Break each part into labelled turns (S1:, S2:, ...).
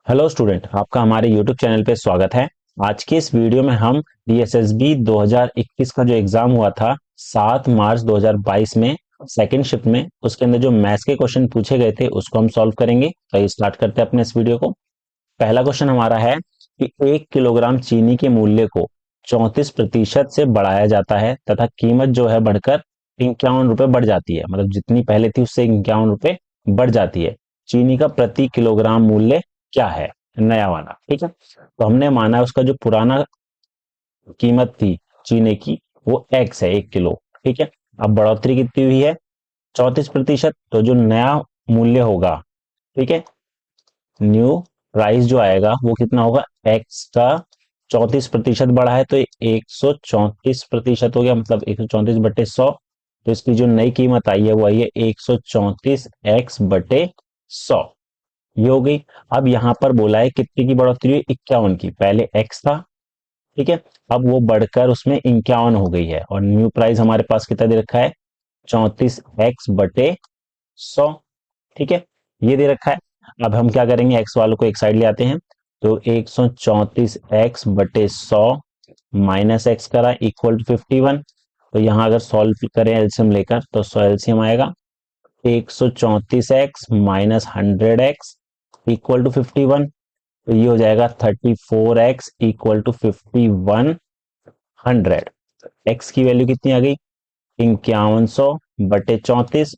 S1: Hello student, आपका हमारे YouTube channel पे स्वागत है। आज के इस वीडियो में हम डीएसएसबी 2021 का जो एग्जाम हुआ था 7 मार्च 2022 में सेकंड शिफ्ट में, उसके अंदर जो मैथ्स के क्वेश्चन पूछे गए थे उसको हम सॉल्व करेंगे। तो स्टार्ट करते हैं अपने इस वीडियो को। पहला क्वेश्चन हमारा है कि 1 किलोग्राम चीनी के मूल्य को 34% से बढ़ाया जाता है तथा कीमत जो है बढ़कर 51 रुपए बढ़ जाती है। मतलब जितनी पहले थी उससे 51 रुपए बढ़ जाती है। चीनी का प्रति किलोग्राम मूल्य क्या है, नया वाला। ठीक है, तो हमने माना उसका जो पुराना कीमत थी चीनी की वो एक्स है, 1 किलो। ठीक है, अब बढ़ोतरी कितनी हुई है? 34%। तो जो नया मूल्य होगा, ठीक है, न्यू प्राइस जो आएगा वो कितना होगा? एक्स का 34% बढ़ा है तो 134% हो गया, मतलब 134/100। तो इसकी जो नई कीमत आई है वो आई है 134x/100। ये हो गई। अब यहां पर बोला है कितने की बढ़ोतरी हुई? 51 की। पहले एक्स था, ठीक है, अब वो बढ़कर उसमें 51 हो गई है और न्यू प्राइस हमारे पास कितना दे रखा है? 34x/100। ठीक है, ये दे रखा है। अब हम क्या करेंगे, एक्स वालों को एक साइड ले आते हैं। तो 134x/100 माइनस एक्स करा इक्वल टू 51। तो यहां अगर सॉल्व करें एलसीएम लेकर तो एलसीएम आएगा 134x minus 100x equal to 51। तो ये हो जाएगा 34x इक्वल टू 5100। एक्स की वैल्यू कितनी आ गई? 5100/34।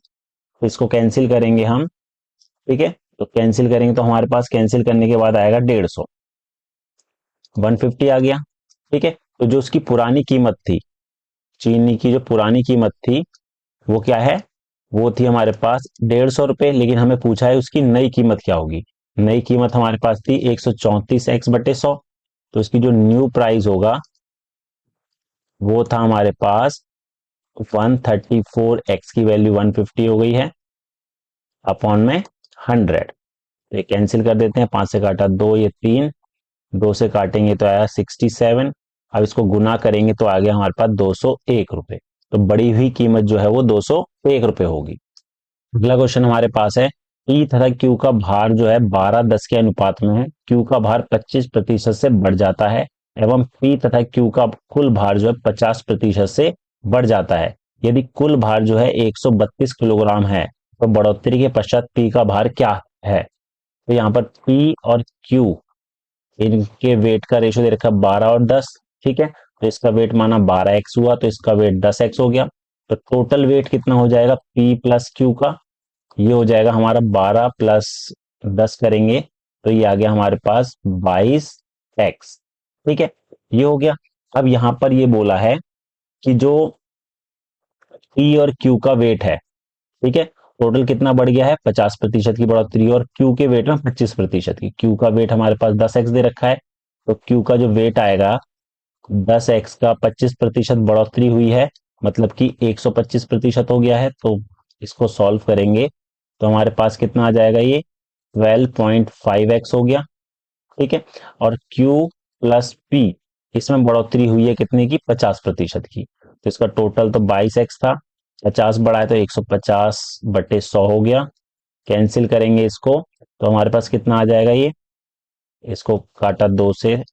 S1: तो इसको कैंसिल करेंगे हम। ठीक है, तो कैंसिल करेंगे तो हमारे पास कैंसिल करने के बाद आएगा 150, 150 आ गया। ठीक है, तो जो उसकी पुरानी कीमत थी, चीनी की जो पुरानी कीमत थी वो क्या है? वो थी हमारे पास 150 रुपए, लेकिन हमें पूछा है उसकी नई कीमत क्या होगी। नई कीमत हमारे पास थी 134x/100। तो इसकी जो न्यू प्राइस होगा वो था हमारे पास 134x की वैल्यू 150 हो गई है अपॉन में 100। तो ये कैंसिल कर देते हैं, 5 से काटा 2, ये 3, 2 से काटेंगे तो आया 67। अब इसको गुना करेंगे तो आ गया हमारे पास 201 रुपए। तो बढ़ी हुई कीमत जो है वो 201 रुपए होगी। अगला क्वेश्चन हमारे पास है, पी तथा क्यू का भार जो है 12:10 के अनुपात में है। क्यू का भार 25% से बढ़ जाता है एवं पी तथा क्यू का कुल भार जो है 50% से बढ़ जाता है। यदि कुल भार जो है 132 किलोग्राम है तो बढ़ोतरी के पश्चात पी का भार क्या है? तो यहाँ पर पी और क्यू, इनके वेट का रेशियो दे रखा है 12 और 10। ठीक है, तो इसका वेट माना 12x हुआ तो इसका वेट 10x हो गया। तो टोटल वेट कितना हो जाएगा पी प्लस क्यू का? ये हो जाएगा हमारा 12 प्लस 10 करेंगे तो ये आ गया हमारे पास 22x। ठीक है, ये हो गया। अब यहां पर ये बोला है कि जो पी और क्यू का वेट है, ठीक है, टोटल कितना बढ़ गया है? 50% की बढ़ोतरी और क्यू के वेट में 25% की। क्यू का वेट हमारे पास 10x दे रखा है, तो क्यू का जो वेट आएगा 10x का 25% बढ़ोतरी हुई है, मतलब कि 125% हो गया है। तो इसको सॉल्व करेंगे तो हमारे पास कितना आ जाएगा? ये 12.5x हो गया। ठीक है, और Q प्लस P, इसमें बढ़ोतरी हुई है कितने की? 50% की। तो इसका टोटल तो 22x था, 50 बढ़ाए तो 150/100 हो गया। कैंसिल करेंगे इसको तो हमारे पास कितना आ जाएगा? ये, इसको काटा 2 से,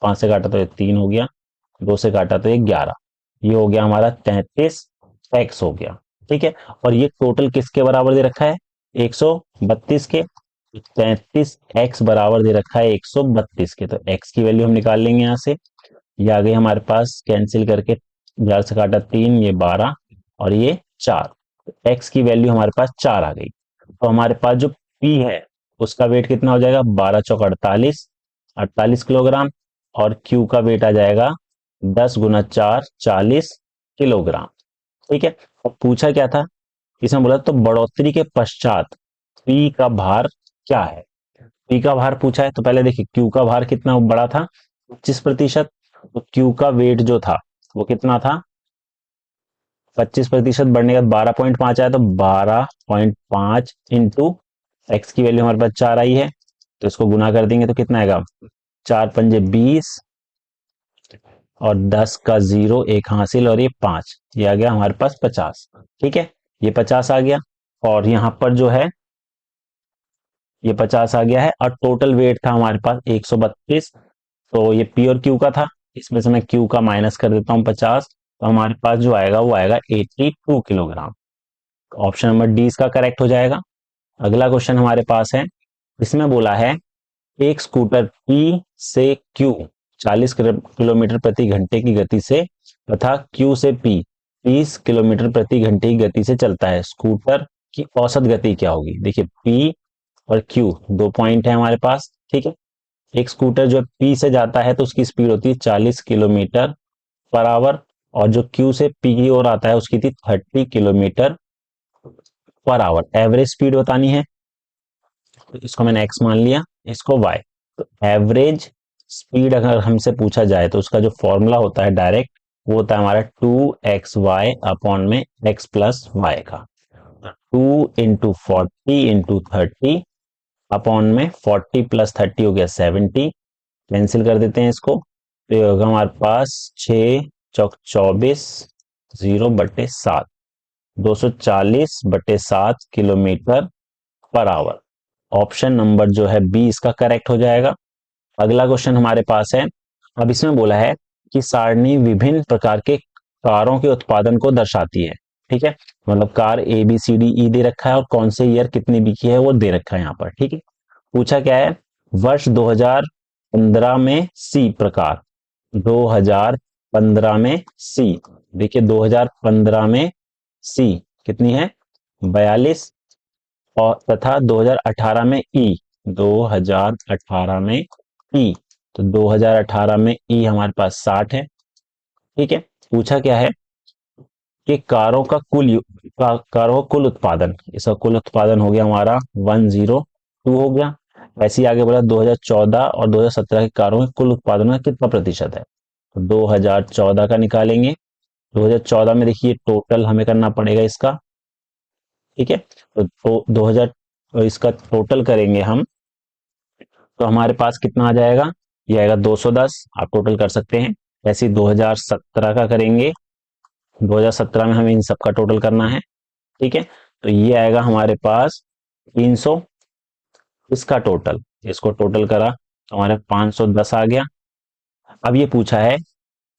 S1: 5 से काटा तो ये 3 हो गया, 2 से काटा तो ये 11। ये हो गया हमारा 33x हो गया। ठीक है, और ये टोटल किसके बराबर दे रखा है? 132 के। 33x बराबर दे रखा है 132 के, तो x की वैल्यू हम निकाल लेंगे यहाँ से। ये आ गई हमारे पास, कैंसिल करके 11 से काटा 3, ये 12 और ये 4। x की वैल्यू हमारे पास 4 आ गई। तो हमारे पास जो p है उसका वेट कितना हो जाएगा? 12 चौक 48, 48 किलोग्राम। और q का वेट आ जाएगा 10 गुना 4, 40 किलोग्राम। ठीक है, और पूछा क्या था? इसमें बोला तो बढ़ोतरी के पश्चात p का भार क्या है। p का भार पूछा है तो पहले देखिए q का भार कितना बड़ा था? 25%। तो q का वेट जो था वो कितना था? 25% बढ़ने के बाद 12.5 आया, तो 12.5 इंटू एक्स की वैल्यू हमारे पास 4 आई है, तो इसको गुना कर देंगे तो कितना आएगा? 4 पंजे 20 और 10 का 0 एक हासिल और ये 5, ये आ गया हमारे पास 50। ठीक है, ये 50 आ गया। और यहां पर जो है ये 50 आ गया है, और टोटल वेट था हमारे पास 132, तो ये पी और क्यू का था, इसमें से मैं क्यू का माइनस कर देता हूँ 50, तो हमारे पास जो आएगा वो आएगा 82 किलोग्राम। ऑप्शन नंबर डी इसका करेक्ट हो जाएगा। अगला क्वेश्चन हमारे पास है, इसमें बोला है एक स्कूटर पी से क्यू 40 किलोमीटर प्रति घंटे की गति से तथा क्यू से पी 30 किलोमीटर प्रति घंटे की गति से चलता है, स्कूटर की औसत गति क्या होगी। देखिए पी और क्यू दो पॉइंट है हमारे पास, ठीक है। एक स्कूटर जो पी से जाता है तो उसकी स्पीड होती है 40 किलोमीटर पर आवर, और जो क्यू से पी की ओर आता है उसकी थी 30 kilometre per hour. Average speed बतानी है, तो इसको मैंने एक्स मान लिया, इसको वाई। तो एवरेज स्पीड अगर हमसे पूछा जाए तो उसका जो फॉर्मूला होता है डायरेक्ट, वो होता है हमारा 2xy अपॉन में x प्लस वाई का। 2 × 40 × 30 अपॉन में 40 प्लस 30 हो गया 70, कैंसिल कर देते हैं इसको, तो ये होगा हमारे पास 6 चौक 24, 0/7, 240/7 kilometre per hour. Option number जो है बी इसका करेक्ट हो जाएगा। अगला क्वेश्चन हमारे पास है, अब इसमें बोला है कि सारणी विभिन्न प्रकार के कारों के उत्पादन को दर्शाती है, ठीक है। मतलब कार A B C D E दे रखा है और कौन से ईयर कितनी बिकी है वो दे रखा है यहाँ पर, ठीक है। पूछा क्या है, वर्ष 2015 में सी प्रकार, 2015 में सी, देखिए 2015 में सी कितनी है 42, और तथा 2018 में ई, 2018 में ई, तो 2018 में ई हमारे पास 60 है, ठीक है। पूछा क्या है कि कारों का कुल उत्पादन, इसका कुल उत्पादन हो गया हमारा 102 हो गया। ऐसे ही आगे बढ़ा 2014 और 2017 की कारों के कुल उत्पादन में कितना प्रतिशत है, तो 2014 का निकालेंगे। 2014 में देखिए टोटल हमें करना पड़ेगा इसका, ठीक है। तो 2000 इसका टोटल करेंगे हम, तो हमारे पास कितना आ जाएगा, ये आएगा 210, आप टोटल कर सकते हैं। ऐसे ही 2017 का करेंगे, 2017 में हमें इन सब का टोटल करना है, ठीक है। तो ये आएगा हमारे पास 300, इसका टोटल, इसको टोटल करा तो हमारे 510 आ गया। अब ये पूछा है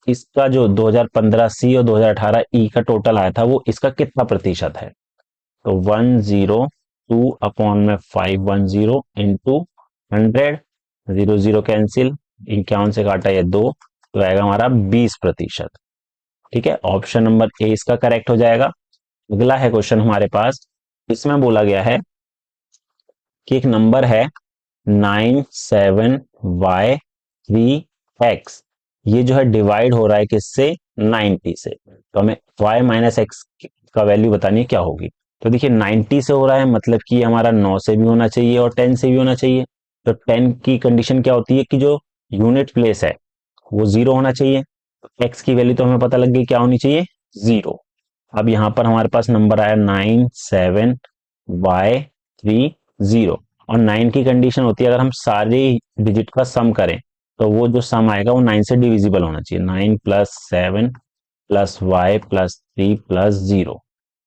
S1: इसका जो 2015 सी और 2018 ई का टोटल आया था वो इसका कितना प्रतिशत है, तो 102 अपॉन में 510 इंटू 100, 0 कैंसिल, 51 से काटा ये 2, तो आएगा हमारा 20%, ठीक है। ऑप्शन नंबर ए इसका करेक्ट हो जाएगा। अगला है क्वेश्चन हमारे पास, इसमें बोला गया है कि एक नंबर है 97y3x, ये जो है डिवाइड हो रहा है किससे 90 से, तो हमें y माइनस एक्स का वैल्यू बतानी है क्या होगी। तो देखिए 90 से हो रहा है मतलब कि हमारा 9 से भी होना चाहिए और 10 से भी होना चाहिए। तो 10 की कंडीशन क्या होती है कि जो यूनिट प्लेस है वो 0 होना चाहिए, x की वैल्यू तो हमें पता लग गई क्या होनी चाहिए 0। अब यहाँ पर हमारे पास नंबर आया 97y30, और 9 की कंडीशन होती है अगर हम सारे डिजिट का सम करें तो वो जो सम आएगा वो 9 से डिविजिबल होना चाहिए, 9 + 7 + y + 3 + 0,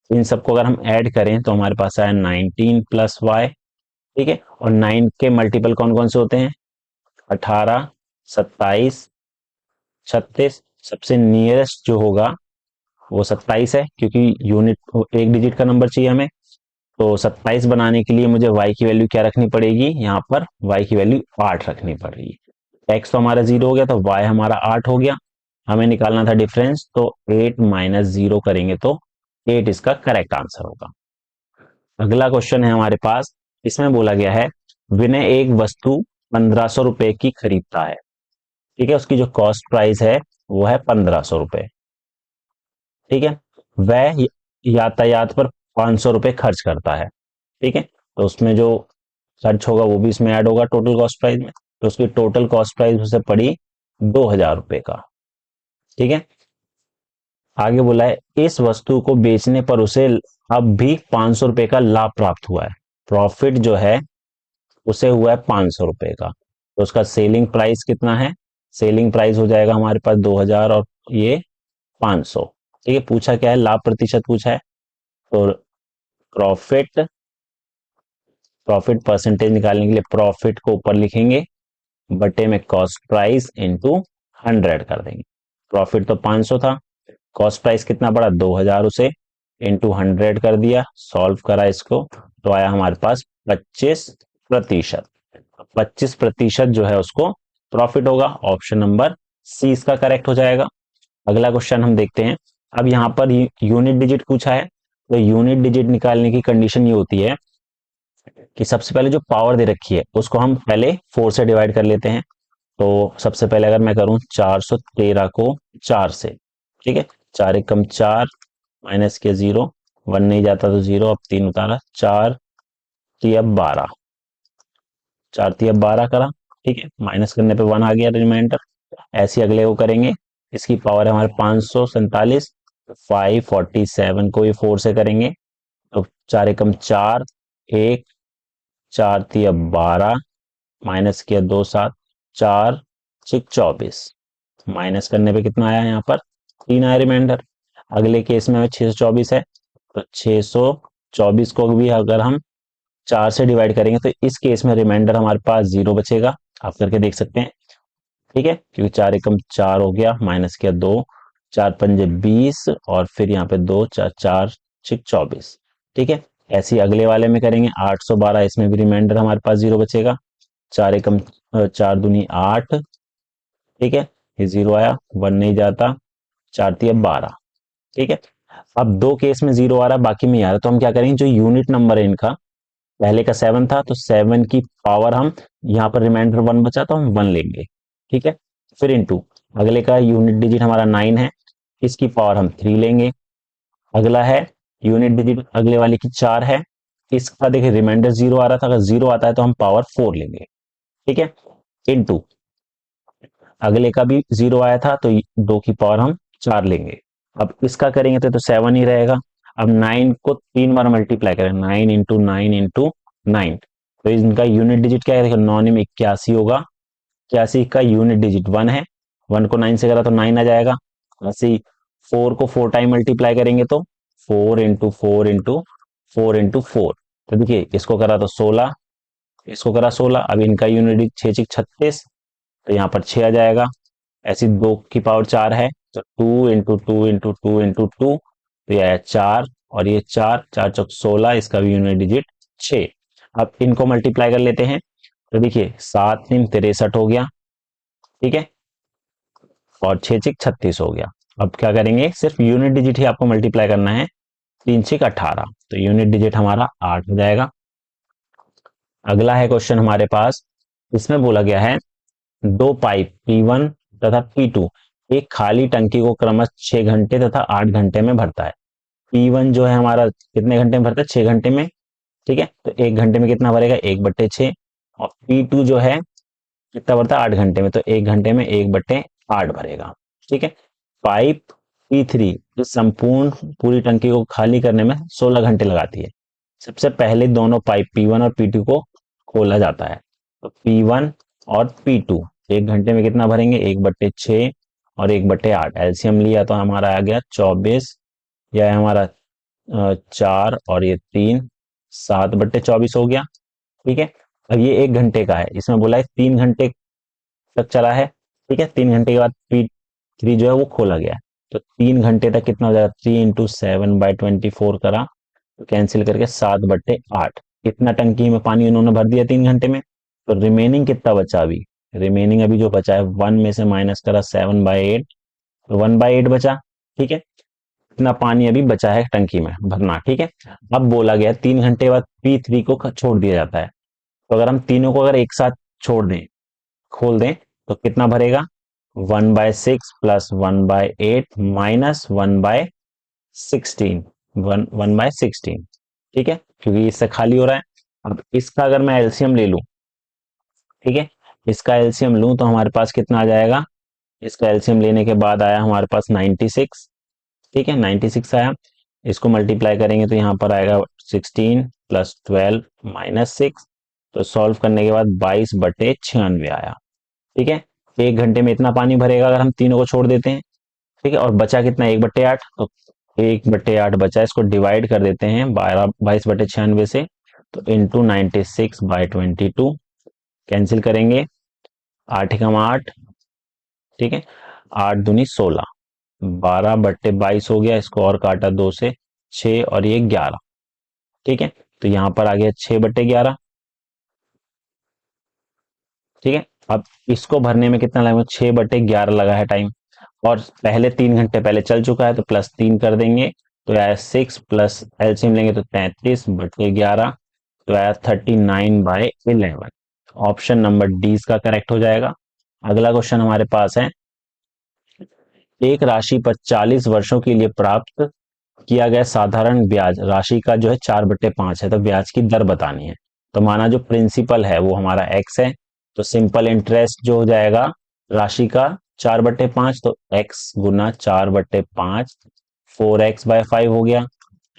S1: इन सबको अगर हम ऐड करें तो हमारे पास आया 19 + y, ठीक है। और 9 के मल्टीपल कौन कौन से होते हैं 18, 27, 36, सबसे नियरेस्ट जो होगा वो 27 है क्योंकि यूनिट एक डिजिट का नंबर चाहिए हमें। तो 27 बनाने के लिए मुझे y की वैल्यू क्या रखनी पड़ेगी, यहाँ पर y की वैल्यू 8 रखनी पड़ेगी। x तो हमारा 0 हो गया तो y हमारा 8 हो गया, हमें निकालना था डिफरेंस, तो 8 - 0 करेंगे तो 8 इसका करेक्ट आंसर होगा। अगला क्वेश्चन है हमारे पास, इसमें बोला गया है विनय एक वस्तु 1500 रुपए की खरीदता है, ठीक है, उसकी जो कॉस्ट प्राइस है वो है 1500 रुपए, ठीक है। वह यातायात पर 500 रुपए खर्च करता है, ठीक है, तो उसमें जो खर्च होगा वो भी इसमें ऐड होगा टोटल कॉस्ट प्राइस में, तो उसकी टोटल कॉस्ट प्राइस उसे पड़ी 2000 रुपए का, ठीक है। आगे बोला है इस वस्तु को बेचने पर उसे अब भी 500 रुपए का लाभ प्राप्त हुआ है, प्रॉफिट जो है उसे हुआ है 500 रुपए का, तो उसका सेलिंग प्राइस कितना है, सेलिंग प्राइस हो जाएगा हमारे पास 2000 और ये 500, ठीक है। पूछा क्या है लाभ प्रतिशत पूछा है, तो प्रॉफिट प्रॉफिट परसेंटेज निकालने के लिए प्रॉफिट को ऊपर लिखेंगे, बटे में कॉस्ट प्राइस इंटू 100 कर देंगे। प्रॉफिट तो 500 था, कॉस्ट प्राइस कितना पड़ा 2000, उसे इंटू 100 कर दिया, सॉल्व करा इसको तो आया हमारे पास 25%। 25% जो है उसको प्रॉफिट होगा। ऑप्शन नंबर सी इसका करेक्ट हो जाएगा। अगला क्वेश्चन हम देखते हैं। अब यहाँ पर यूनिट डिजिट पूछा है, तो यूनिट डिजिट निकालने की कंडीशन ये होती है कि सबसे पहले जो पावर दे रखी है उसको हम पहले 4 से डिवाइड कर लेते हैं। तो सबसे पहले अगर मैं करूं 413 को 4 से, ठीक है, 4 एकम 4 माइनस के 0, 1 नहीं जाता तो 0, अब 3 उतारा, 4 3 अब 12, 4 3 अब 12 करा, ठीक है, माइनस करने पे 1 आ गया रिमाइंडर। ऐसे अगले को करेंगे, इसकी पावर है हमारे 547, 547 को भी 4 से करेंगे तो 4 एकम 4, 1, 4 3 अब 12, माइनस किया 2 7, 4 6 24, माइनस करने पे कितना आया यहाँ पर 3 आया रिमाइंडर। अगले केस में 624 है, तो 624 को भी अगर हम 4 से डिवाइड करेंगे तो इस केस में रिमाइंडर हमारे पास 0 बचेगा। आप करके देख सकते हैं, ठीक है, क्योंकि 4 एकम 4 हो गया, माइनस किया 2, 4 पंजे 20 और फिर यहाँ पे 2 4 4 6 24, ठीक है। ऐसे ही अगले वाले में करेंगे 812, इसमें भी रिमाइंडर हमारे पास 0 बचेगा, 4 एकम 4 दूनी 8, ठीक है, ये 0 आया, 1 नहीं जाता, 4 3 12, ठीक है। अब दो केस में 0 आ रहा, बाकी में आ रहा, तो हम क्या करेंगे, जो यूनिट नंबर है इनका, पहले का 7 था तो 7 की पावर हम यहाँ पर रिमाइंडर 1 बचा तो हम 1 लेंगे, ठीक है। फिर इनटू अगले का यूनिट डिजिट हमारा 9 है, इसकी पावर हम 3 लेंगे। अगला है यूनिट डिजिट अगले वाले की 4 है, इसका देखिए रिमाइंडर 0 आ रहा था, अगर 0 आता है तो हम पावर 4 लेंगे, ठीक है। इनटू अगले का भी 0 आया था तो 2 की पावर हम 4 लेंगे। अब इसका करेंगे तो 7 ही रहेगा। अब 9 को 3 बार मल्टीप्लाई करें, 9 इंटू 9 इंटू 9, तो इनका यूनिट डिजिट क्या है, देखो 9 में 81 होगा, 81 का यूनिट डिजिट 1 है, 1 को 9 से करा तो 9 आ जाएगा। ऐसे ही 4 को 4 टाइम मल्टीप्लाई करेंगे तो 4 इंटू 4 इंटू 4 इंटू 4, तो देखिए इसको करा तो 16, इसको करा 16, अब इनका यूनिट डिजिट 6 36, तो यहाँ पर 6 आ जाएगा। ऐसी 2 की पावर 4 है तो 2 इंटू 2 इंटू 2 इंटू 2, तो यह आया 4, और ये 4 4 चौक 16, इसका भी यूनिट डिजिट 6। अब इनको मल्टीप्लाई कर लेते हैं, तो देखिए 7 3 63 हो गया, ठीक है, और 6 6 36 हो गया। अब क्या करेंगे, सिर्फ यूनिट डिजिट ही आपको मल्टीप्लाई करना है, 3 6 18, तो यूनिट डिजिट हमारा 8 हो जाएगा। अगला है क्वेश्चन हमारे पास, इसमें बोला गया है दो पाइप P1 तथा P2 एक खाली टंकी को क्रमशः 6 घंटे तथा 8 घंटे में भरता है। P1 जो है हमारा कितने घंटे में भरता है, 6 घंटे में, ठीक है, तो 1 घंटे में कितना भरेगा 1/6, और P2 जो है कितना भरता है 8 घंटे में, तो 1 घंटे में 1/8 भरेगा, ठीक है। पाइप P3 इस संपूर्ण पूरी टंकी को खाली करने में 16 घंटे लगाती है। सबसे पहले दोनों पाइप P1 और P2 को खोला जाता है, तो P1 और P2 1 घंटे में कितना भरेंगे 1/6 और 1/8, एलसीएम लिया तो हमारा आ गया 24, यह हमारा 4 और ये 3, 7/24 हो गया, ठीक है। अब ये 1 घंटे का है, इसमें बोला है 3 घंटे तक चला है, ठीक है, 3 घंटे के बाद P3 जो है वो खोला गया है, तो 3 घंटे तक कितना हो जाएगा, 3 इंटू 7/24 करा तो कैंसिल करके 7/8, कितना टंकी में पानी उन्होंने भर दिया 3 घंटे में, तो रिमेनिंग कितना बचा, अभी रिमेनिंग अभी जो बचा है 1 में से माइनस करा 7/8, तो 1/8 बचा, ठीक है। इतना पानी अभी बचा है टंकी में भरना, ठीक है। अब बोला गया 3 घंटे बाद P3 को छोड़ दिया जाता है, तो अगर हम तीनों को अगर एक साथ छोड़ दें, खोल दें, तो कितना भरेगा 1/6 प्लस 1/8 माइनस 1/16, 1/16, ठीक है, क्योंकि इससे खाली हो रहा है। अब इसका अगर मैं एलसीएम ले लूं, ठीक है, इसका एलसीएम लूं तो हमारे पास कितना आ जाएगा, इसका एलसीएम लेने के बाद आया हमारे पास 96, ठीक है, 96 आया, इसको मल्टीप्लाई करेंगे तो यहाँ पर आएगा 16 प्लस 12 माइनस 6, तो सॉल्व करने के बाद 22/96 आया, ठीक है। 1 घंटे में इतना पानी भरेगा अगर हम तीनों को छोड़ देते हैं, ठीक है, और बचा कितना 1/8, तो 1/8 बचा, इसको डिवाइड कर देते हैं 22/96 से, तो इंटू 96/22 कैंसिल करेंगे, 8 एकम 8, ठीक है, 8 दूनी 16, 12/22 हो गया, इसको और काटा 2 से, 6 और ये 11, ठीक है, तो यहां पर आ गया 6/11, ठीक है। अब इसको भरने में कितना लगेगा, 6/11 लगा है टाइम, और पहले 3 घंटे पहले चल चुका है तो +3 कर देंगे, तो आया 6 प्लस एलसीएम लेंगे तो 33/11, तो आया 39/11। ऑप्शन नंबर डी इसका करेक्ट हो जाएगा। अगला क्वेश्चन हमारे पास है, एक राशि पर 40 वर्षों के लिए प्राप्त किया गया साधारण ब्याज राशि का जो है 4/5 है, तो ब्याज की दर बतानी है। तो माना जो प्रिंसिपल है वो हमारा x है, तो सिंपल इंटरेस्ट जो हो जाएगा राशि का 4/5, तो x गुना 4/5, 4x/5 हो गया।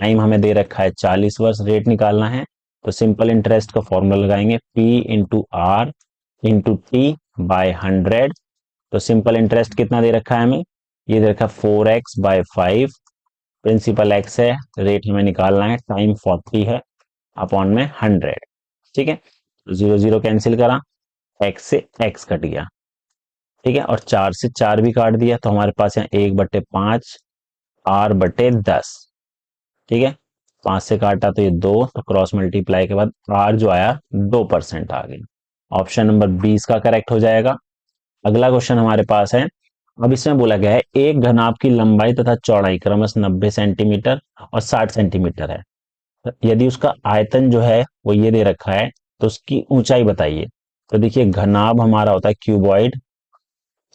S1: टाइम हमें दे रखा है 40 वर्ष, रेट निकालना है, तो सिंपल इंटरेस्ट का फॉर्मूला लगाएंगे, p into R into T by 100। तो सिंपल इंटरेस्ट कितना दे रखा है हमें, ये दे रखा है 4x/5, प्रिंसिपल x है, रेट हमें निकालना है, टाइम 40 है, अपॉन में 100, ठीक है, 0 0 कैंसिल करा, x से x कट गया, ठीक है, और 4 से 4 भी काट दिया, तो हमारे पास यहाँ 1/5 r/10, ठीक है, 5 से काटा तो ये 2, तो क्रॉस मल्टीप्लाई के बाद r जो आया 2% आ गई। ऑप्शन नंबर 20 का करेक्ट हो जाएगा। अगला क्वेश्चन हमारे पास है, अब इसमें बोला गया है एक घनाभ की लंबाई तथा चौड़ाई क्रमशः 90 सेंटीमीटर और 60 सेंटीमीटर है, यदि उसका आयतन जो है वो ये दे रखा है, तो उसकी ऊंचाई बताइए। तो देखिए घनाभ हमारा होता है क्यूबॉइड,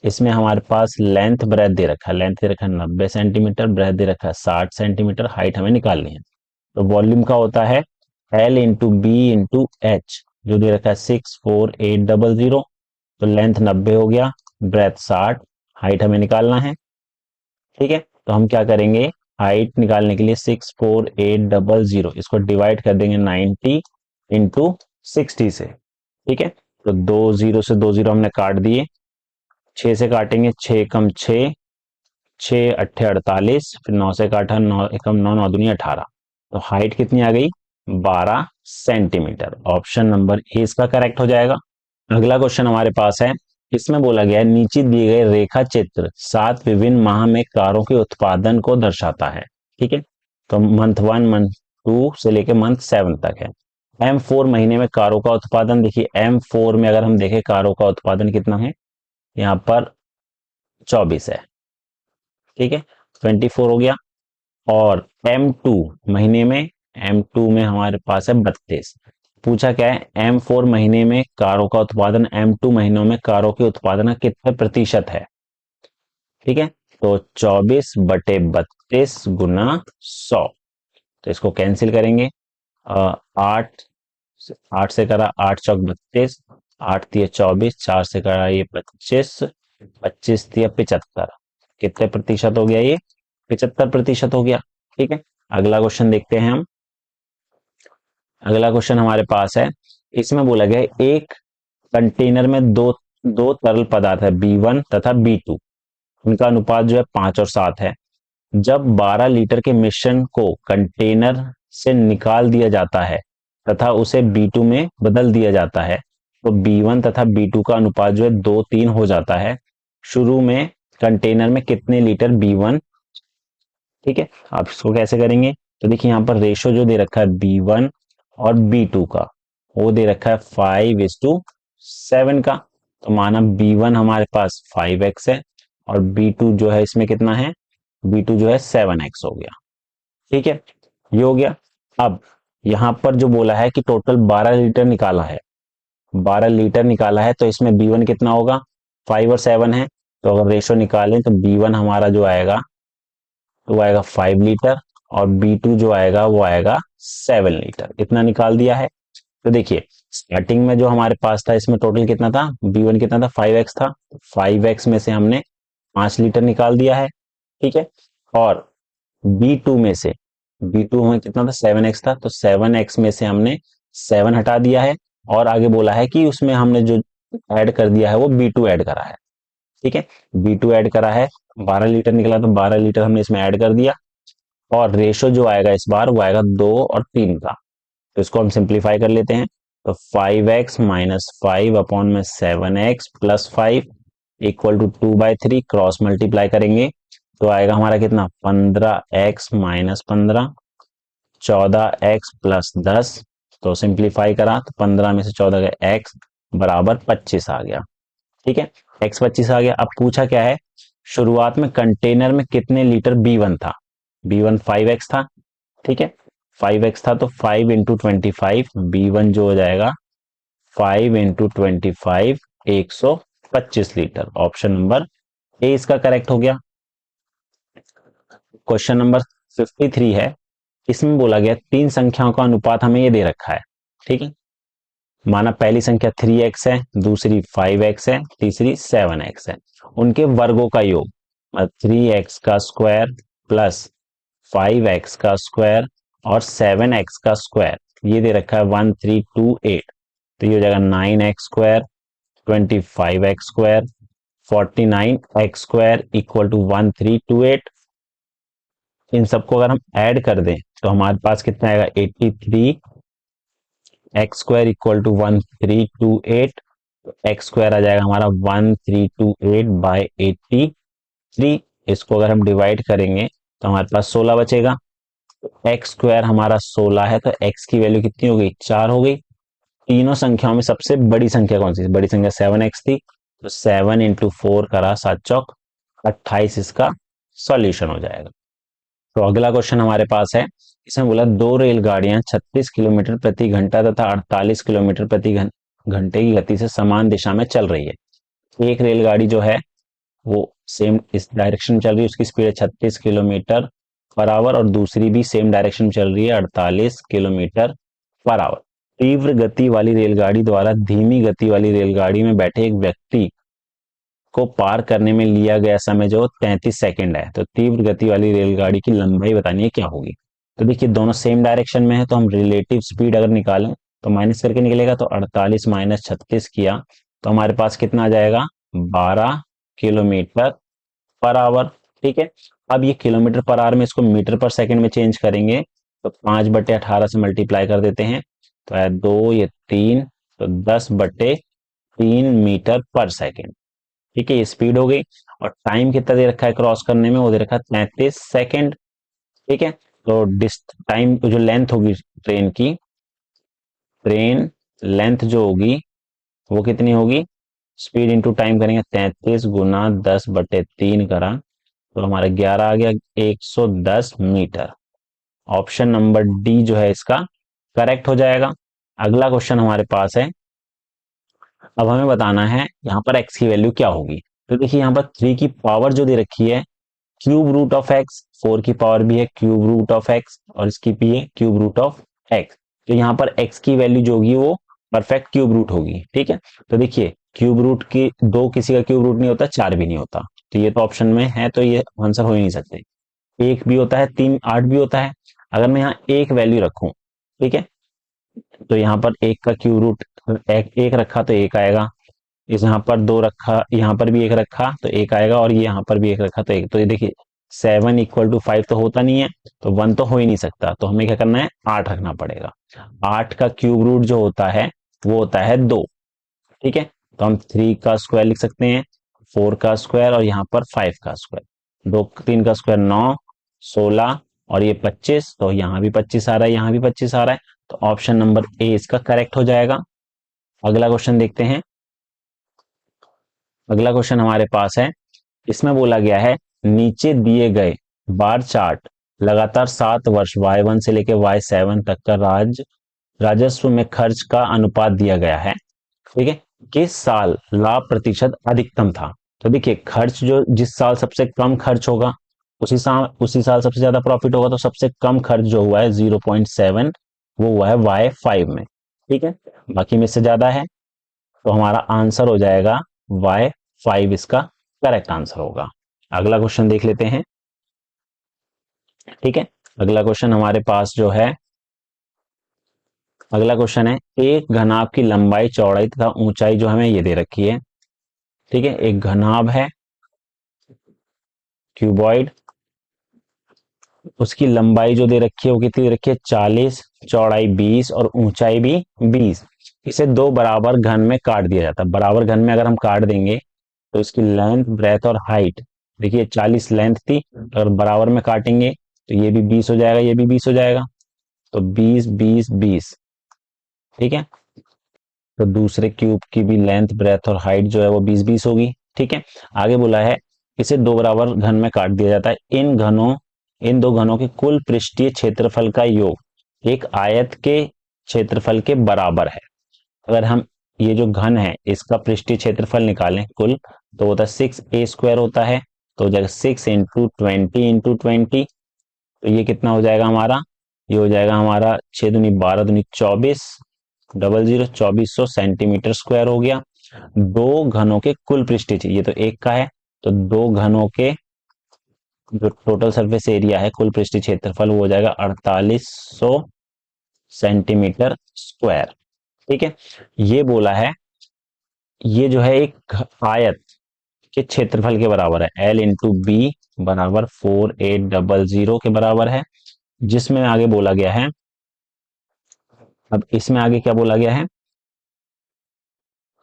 S1: इसमें हमारे पास लेंथ ब्रेथ दे रखा है, लेंथ दे रखा है 90 सेंटीमीटर, ब्रेथ दे रखा है 60 सेंटीमीटर, हाइट हमें निकालनी है। तो वॉल्यूम का होता है L into B into H, जो दे रखा है 64800, तो लेंथ 90 हो गया, ब्रेथ 60, हाइट हमें निकालना है, ठीक है, तो हम क्या करेंगे, हाइट निकालने के लिए 64800 इसको डिवाइड कर देंगे 90 इंटू 60 से, ठीक है, तो 2 0 से 2 0 हमने काट दिए, 6 से काटेंगे, 6 कम 6, 6 अट्ठे 48, फिर 9 से काटा, 9 एकम 9, 9 दूनी 18, तो हाइट कितनी आ गई, 12 सेंटीमीटर। ऑप्शन नंबर ए इसका करेक्ट हो जाएगा। अगला क्वेश्चन हमारे पास है, इसमें बोला गया है नीचे दिए गए रेखा चित्र 7 विभिन्न माह में कारों के उत्पादन को दर्शाता है, ठीक है, तो मंथ 1 मंथ 2 से लेके मंथ 7 तक है। M4 महीने में कारों का उत्पादन, देखिए M4 में अगर हम देखें कारों का उत्पादन कितना है, यहाँ पर 24 है, ठीक है, 24 हो गया, और M2 महीने में, M2 में हमारे पास है 32। पूछा क्या है, M4 महीने में कारों का उत्पादन M2 महीनों में कारों के उत्पादन का कितने प्रतिशत है, ठीक है, तो 24/32 गुना 100, तो इसको कैंसिल करेंगे, 8 8 से करा 8 चौक 32, 8 तिया 24, 4 से करा ये 25, 25 तिया 75, कितने प्रतिशत हो गया, ये 75% हो गया, ठीक है। अगला क्वेश्चन देखते हैं हम। अगला क्वेश्चन हमारे पास है, इसमें बोला गया है एक कंटेनर में दो दो तरल पदार्थ है B1 तथा B2, उनका अनुपात जो है 5 और 7 है। जब 12 लीटर के मिश्रण को कंटेनर से निकाल दिया जाता है तथा उसे B2 में बदल दिया जाता है, तो B1 तथा B2 का अनुपात जो है 2:3 हो जाता है। शुरू में कंटेनर में कितने लीटर B1, ठीक है, आप इसको कैसे करेंगे, तो देखिए यहाँ पर रेशो जो दे रखा है B1 और B2 का, वो दे रखा है 5:7 का, तो माना B1 हमारे पास 5x है और B2 जो है इसमें कितना है, B2 जो है 7x हो गया, ठीक है, ये हो गया। अब यहां पर जो बोला है कि टोटल 12 लीटर निकाला है, 12 लीटर निकाला है, तो इसमें B1 कितना होगा, 5 और 7 है, तो अगर रेशो निकालें तो B1 हमारा जो आएगा वो आएगा 5 लीटर और B2 जो आएगा वो आएगा 7 लीटर, इतना निकाल दिया है। तो देखिए स्टार्टिंग में जो हमारे पास था इसमें टोटल कितना था, B1 कितना था 5x था, 5x में से हमने 5 लीटर निकाल दिया है, ठीक है, और B2 में से, B2 में कितना था 7x था, तो 7x में से हमने 7 हटा दिया है, और आगे बोला है कि उसमें हमने जो ऐड कर दिया है वो B2 ऐड करा है, ठीक है, B2 ऐड करा है, 12 लीटर निकला तो 12 लीटर हमने इसमें ऐड कर दिया, और रेशो जो आएगा इस बार वो आएगा 2 और 3 का, तो इसको हम सिंप्लीफाई कर लेते हैं। तो 5x माइनस 5 अपॉन में 7x plus 5 equal to 2/3, cross multiply करेंगे तो आएगा हमारा कितना 15x माइनस 15, 14x प्लस 10। तो सिंप्लीफाई करा तो 15 में से 14 का x बराबर 25 आ गया। ठीक है, x 25 आ गया। अब पूछा क्या है, शुरुआत में कंटेनर में कितने लीटर B1 था। B1 5x था। ठीक है, 5x था तो 5 इंटू 25, B1 जो हो जाएगा 5 into 25 125 litre. Option number A इसका करेक्ट हो गया। क्वेश्चन नंबर 53 है, इसमें बोला गया तीन संख्याओं का अनुपात हमें ये दे रखा है। ठीक है, माना पहली संख्या 3x है, दूसरी 5x है, तीसरी 7x है। उनके वर्गों का योग 3x का स्क्वायर प्लस 5x का स्क्वायर और 7x का स्क्वायर ये दे रखा है 1328। तो ये हो जाएगा 9x square, 25x square, 49x square equal to 1328। इन सबको अगर हम ऐड कर दें तो हमारे पास कितना आएगा 83 x square equal to 1328। X square आ जाएगा हमारा 1328/83। इसको अगर हम डिवाइड करेंगे तो हमारे पास 16 बचेगा। एक्स स्क्वायर हमारा 16 है तो एक्स की वैल्यू कितनी हो गई 4 हो गई। तीनों संख्याओं में सबसे बड़ी संख्या कौन सी, बड़ी संख्या 7x थी तो 7 इंटू 4 करा 7 चौक 28 इसका सॉल्यूशन हो जाएगा। तो अगला क्वेश्चन हमारे पास है, इसमें बोला दो रेलगाड़ियां 36 किलोमीटर प्रति घंटा तथा 48 किलोमीटर प्रति घंटे की गति से समान दिशा में चल रही है। एक रेलगाड़ी जो है वो सेम इस डायरेक्शन में चल रही है, उसकी स्पीड है 36 किलोमीटर पर आवर और दूसरी भी सेम डायरेक्शन में चल रही है 48 किलोमीटर पर आवर। तीव्र गति वाली रेलगाड़ी द्वारा धीमी गति वाली रेलगाड़ी में बैठे एक व्यक्ति को पार करने में लिया गया समय जो 33 सेकंड है। तो तीव्र गति वाली रेलगाड़ी की लंबाई बतानी है क्या होगी। तो देखिए दोनों सेम डायरेक्शन में है तो हम रिलेटिव स्पीड अगर निकालें तो माइनस करके निकलेगा, तो 48 माइनस 36 किया तो हमारे पास कितना आ जाएगा 12 किलोमीटर पर आवर। ठीक है, अब ये किलोमीटर पर आवर में इसको मीटर पर सेकंड में चेंज करेंगे तो 5/18 से मल्टीप्लाई कर देते हैं तो है 2 ये 3 तो 10/3 मीटर पर सेकंड। ठीक है, ये स्पीड हो गई। और टाइम कितना दे रखा है क्रॉस करने में, वो दे रखा है 33 सेकंड। ठीक है, तो टाइम जो लेंथ होगी ट्रेन की, ट्रेन लेंथ जो होगी वो कितनी होगी, स्पीड इंटू टाइम करेंगे 33 गुना 10/3 करा तो हमारा 11 आ गया 110 मीटर। ऑप्शन नंबर डी जो है इसका करेक्ट हो जाएगा। अगला क्वेश्चन हमारे पास है, अब हमें बताना है यहाँ पर x की वैल्यू क्या होगी। तो देखिए यहाँ पर 3 की पावर जो दे रखी है क्यूब रूट ऑफ x, 4 की पावर भी है क्यूब रूट ऑफ x और इसकी भी है क्यूब रूट ऑफ x। तो यहाँ पर x की वैल्यू जो होगी वो परफेक्ट क्यूब रूट होगी। ठीक है, तो देखिए क्यूब रूट की 2 किसी का क्यूब रूट नहीं होता, 4 भी नहीं होता, तो ये तो ऑप्शन में है तो ये आंसर हो ही नहीं सकते। 1 भी होता है, 3 8 भी होता है। अगर मैं यहाँ एक वैल्यू रखूं, ठीक है, तो यहाँ पर 1 का क्यूब रूट एक रखा तो 1 आएगा, इस यहाँ पर 2 रखा, यहाँ पर भी 1 रखा तो 1 आएगा और ये यहाँ पर भी 1 रखा तो 1। तो ये देखिए 7 इक्वल टू 5 तो होता नहीं है, तो 1 तो हो ही नहीं सकता, तो हमें क्या करना है 8 रखना पड़ेगा। 8 का क्यूब रूट जो होता है वो होता है 2। ठीक है, तो हम 3 का स्क्वायर लिख सकते हैं, 4 का स्क्वायर और यहाँ पर 5 का स्क्वायर, 2 3 का स्क्वायर 9 16 और ये 25, तो यहाँ भी 25 आ रहा है, यहाँ भी 25 आ रहा है, तो ऑप्शन नंबर ए इसका करेक्ट हो जाएगा। अगला क्वेश्चन देखते हैं। अगला क्वेश्चन हमारे पास है, इसमें बोला गया है नीचे दिए गए बार चार्ट लगातार 7 वर्ष y1 से लेकर y7 तक का राजस्व में खर्च का अनुपात दिया गया है। ठीक है, किस साल लाभ प्रतिशत अधिकतम था। तो देखिए खर्च जो जिस साल सबसे कम खर्च होगा उसी साल सबसे ज्यादा प्रॉफिट होगा, तो सबसे कम खर्च जो हुआ है 0.7 वो हुआ है y5 में। ठीक है, बाकी में से ज्यादा है तो हमारा आंसर हो जाएगा y5 इसका करेक्ट आंसर होगा। अगला क्वेश्चन देख लेते हैं। ठीक है, अगला क्वेश्चन हमारे पास जो है, अगला क्वेश्चन है एक घनाभ की लंबाई चौड़ाई तथा ऊंचाई जो हमें ये दे रखी है। ठीक है, एक घनाभ है क्यूबॉइड, उसकी लंबाई जो दे रखी है वो कितनी दे रखी है 40, चौड़ाई 20 और ऊंचाई भी 20। इसे दो बराबर घन में काट दिया जाता है। बराबर घन में अगर हम काट देंगे तो इसकी लेंथ, ब्रेथ और हाइट, देखिए 40 लेंथ थी, अगर बराबर में काटेंगे तो ये भी 20 हो जाएगा, ये भी 20 हो जाएगा, तो 20 20 20। ठीक है, तो दूसरे क्यूब की भी लेंथ, ब्रेथ और हाइट जो है वो 20 20 होगी। ठीक है, आगे बोला है इसे दो बराबर घन में काट दिया जाता है। इन दो घनों के कुल पृष्ठीय क्षेत्रफल का योग एक आयत के क्षेत्रफल के बराबर है। अगर हम ये जो घन है इसका पृष्ठीय क्षेत्रफल निकालें कुल, तो होता है 6a² होता है, तो हो जाएगा 6 इंटू 20 इंटू 20। तो ये कितना हो जाएगा हमारा, ये हो जाएगा हमारा 6 दूनी 12 दूनी 24, 2400 सेंटीमीटर स्क्वायर हो गया। दो घनों के कुल पृष्ठीय, ये तो एक का है, तो दो घनों के जो टोटल सरफेस एरिया है, कुल पृष्ठीय क्षेत्रफल, वो हो जाएगा 4800 सेंटीमीटर स्क्वायर। ठीक है, ये बोला है, ये जो है एक आयत के क्षेत्रफल के बराबर है, L इंटू बी बराबर 4800 के बराबर है। जिसमें आगे बोला गया है, अब इसमें आगे क्या बोला गया है,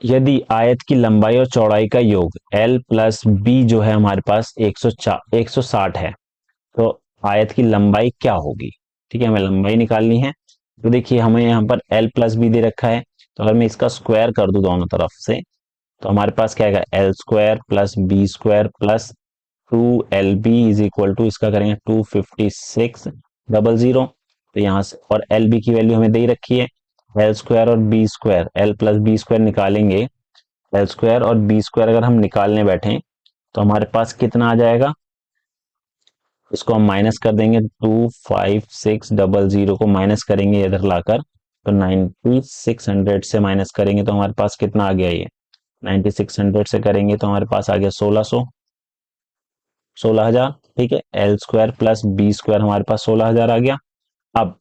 S1: यदि आयत की लंबाई और चौड़ाई का योग L प्लस बी जो है हमारे पास 160 है, तो आयत की लंबाई क्या होगी। ठीक है, हमें लंबाई निकालनी है। तो देखिए हमें यहाँ पर L प्लस बी दे रखा है, तो अगर मैं इसका स्क्वायर कर दूं दोनों तरफ से, तो हमारे पास क्या आएगा, L² plus B² plus 2LB is equal to, इसका करेंगे 25600। तो यहाँ से, और LB की वैल्यू हमें दे ही रखी है, L² और B², L प्लस B² निकालेंगे, L² और B² अगर हम निकालने बैठे तो हमारे पास कितना आ जाएगा, इसको हम माइनस कर देंगे, 25600 को माइनस करेंगे इधर लाकर, तो 9600 से माइनस करेंगे तो हमारे पास कितना आ गया, ये 9600 से करेंगे तो हमारे पास आ गया 16,000। ठीक है, L² प्लस B² हमारे पास 16,000 आ गया। अब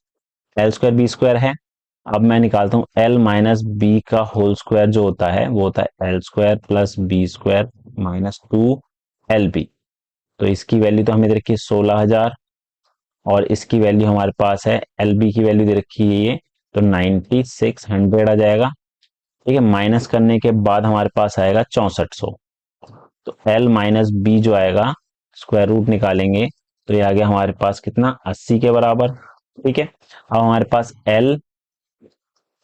S1: L² B² है, अब मैं निकालता हूँ L माइनस बी का होल स्क्वायर, जो होता है वो होता है L² plus B² minus 2LB। तो इसकी वैल्यू तो हमें दे रखी है 16,000, और इसकी वैल्यू हमारे पास है, LB की वैल्यू दे रखी है ये, तो 9600 आ जाएगा। ठीक है, माइनस करने के बाद हमारे पास आएगा 6400। तो L माइनस बी जो आएगा, स्क्वायर रूट निकालेंगे तो ये आ गया हमारे पास कितना, 80 के बराबर। ठीक है, अब हमारे पास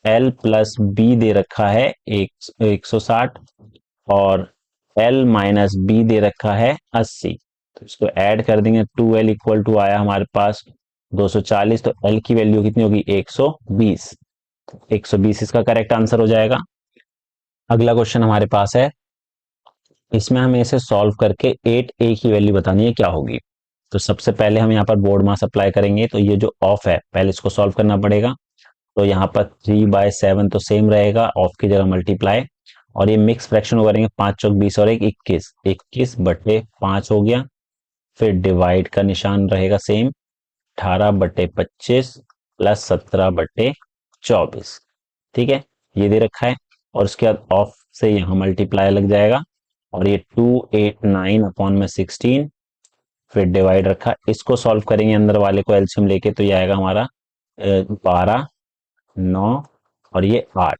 S1: L प्लस बी दे रखा है 160, और L माइनस बी दे रखा है 80। तो इसको ऐड कर देंगे, 2L इक्वल टू आया हमारे पास 240, तो L की वैल्यू कितनी होगी, 120। 120 इसका करेक्ट आंसर हो जाएगा। अगला क्वेश्चन हमारे पास है, इसमें हमें इसे सॉल्व करके 8a की वैल्यू बतानी है क्या होगी। तो सबसे पहले हम यहाँ पर बोर्ड मास अप्लाई करेंगे, तो ये जो ऑफ है पहले इसको सॉल्व करना पड़ेगा। तो यहाँ पर 3/7 तो सेम रहेगा, ऑफ की जगह मल्टीप्लाई, और ये मिक्स फ्रैक्शन करेंगे, 5 चौक 20 और 1 21, 21/5 हो गया। फिर डिवाइड का निशान रहेगा सेम, 18/25 प्लस 17/24। ठीक है, ये दे रखा है, और उसके बाद ऑफ से यहाँ मल्टीप्लाई लग जाएगा, और ये 289 अपॉन में 16, फिर डिवाइड रखा। इसको सॉल्व करेंगे अंदर वाले को एलसीएम लेके, तो ये आएगा हमारा 12 9 और ये 8,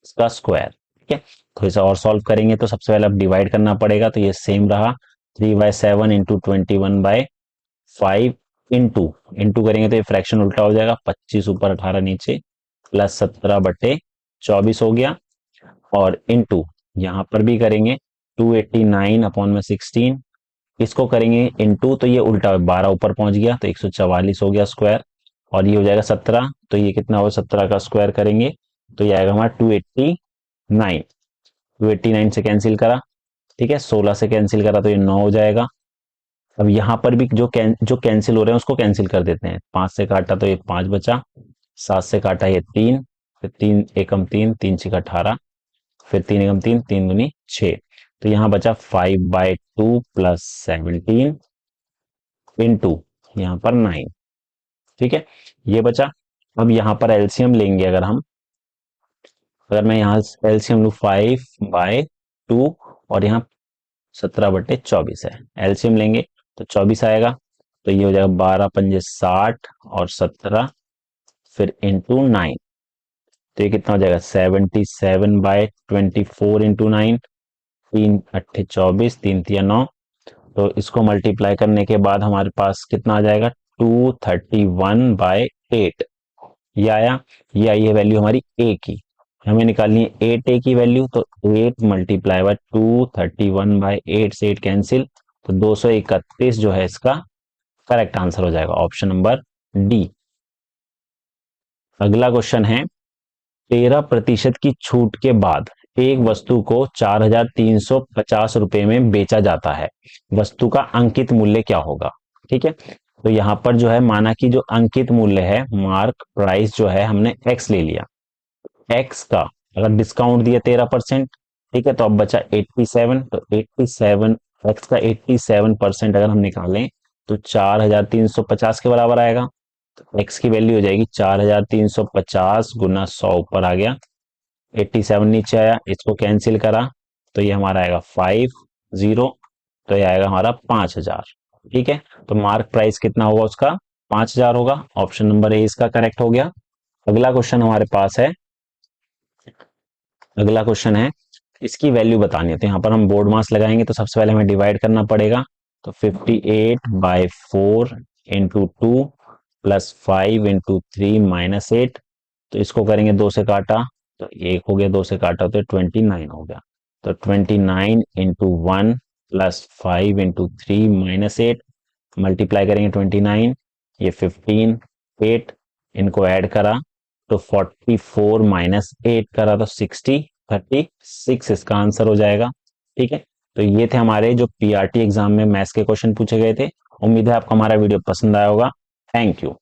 S1: इसका स्क्वायर। ठीक है, तो इसे और सॉल्व करेंगे तो सबसे पहले अब डिवाइड करना पड़ेगा, तो ये सेम रहा, 3/7 इंटू 21/5 इंटू इंटू करेंगे तो ये फ्रैक्शन उल्टा हो जाएगा, 25 ऊपर 18 नीचे प्लस 17/24 हो गया, और इंटू यहाँ पर भी करेंगे 289 अपॉन में 16, इसको करेंगे इंटू, तो ये उल्टा 12 ऊपर पहुंच गया तो 144 हो गया स्क्वायर, और ये हो जाएगा 17, तो ये कितना हो, 17 का स्क्वायर करेंगे तो ये आएगा हमारा 289। 289 से कैंसिल करा, ठीक है, 16 से कैंसिल करा तो ये 9 हो जाएगा। अब यहाँ पर भी जो कैंसिल हो रहे हैं उसको कैंसिल कर देते हैं, 5 से काटा तो ये 5 बचा, 7 से काटा ये 3, फिर 3 एकम 3, 3 6 18, फिर 3 एकम 3, 3 दूनी 6, तो यहाँ बचा 5/2 प्लस 17 इंटू यहाँ पर 9। ठीक है, ये बचा। अब यहाँ पर एलसीएम लेंगे, अगर मैं यहाँ एलसीएम लू 5/2 और यहाँ 17/24 है, एलसीएम लेंगे तो 24 आएगा, तो ये हो जाएगा 12 पंजे 60 और 17 फिर इंटू 9, तो ये कितना हो जाएगा 77/24 इंटू 9, 3 अट्ठे 24, 3 तिया 9, तो इसको मल्टीप्लाई करने के बाद हमारे पास कितना आ जाएगा 231/8। ये आया, ये आई है वैल्यू हमारी ए की, हमें निकालनी है 8 ए की वैल्यू, तो 8 मल्टीप्लाई बाय 231/8 से 8 कैंसिल, तो 231 जो है इसका करेक्ट आंसर हो जाएगा, ऑप्शन नंबर डी। अगला क्वेश्चन है 13% की छूट के बाद एक वस्तु को 4,350 रुपए में बेचा जाता है, वस्तु का अंकित मूल्य क्या होगा? ठीक है, तो यहां पर जो है माना कि जो अंकित मूल्य है, मार्क प्राइस जो है हमने एक्स ले लिया, एक्स का अगर डिस्काउंट दिया 13%, ठीक है, तो अब बचा 87, तो 87 एक्स का 87% अगर हम निकालें तो 4,350 के बराबर आएगा, तो एक्स की वैल्यू हो जाएगी 4,350 गुना 100 ऊपर आ गया, 87 नीचे आया, इसको कैंसिल करा तो ये हमारा आएगा 50, तो ये आएगा हमारा 5,000। ठीक है, तो मार्क प्राइस कितना होगा उसका 5,000 होगा, ऑप्शन नंबर ए इसका करेक्ट हो गया। अगला क्वेश्चन हमारे पास है, अगला क्वेश्चन है इसकी वैल्यू बतानी है, तो यहाँ पर हम बोर्ड मास लगाएंगे, तो सबसे पहले हमें डिवाइड करना पड़ेगा, तो 58/4 इंटू 2 प्लस 5 इंटू 3 माइनस 8, तो इसको करेंगे 2 से काटा, तो 1 हो गया, 2 से काटा तो 29 हो गया, तो 29 into 1 plus 5 into 3 minus 8, multiply करेंगे 29, ये 15, 8, इनको ऐड करा तो 44 माइनस 8 करा तो 60, 36 इसका आंसर हो जाएगा। ठीक है, तो ये थे हमारे जो पीआरटी एग्जाम में मैथ्स के क्वेश्चन पूछे गए थे। उम्मीद है आपको हमारा वीडियो पसंद आया होगा। Thank you.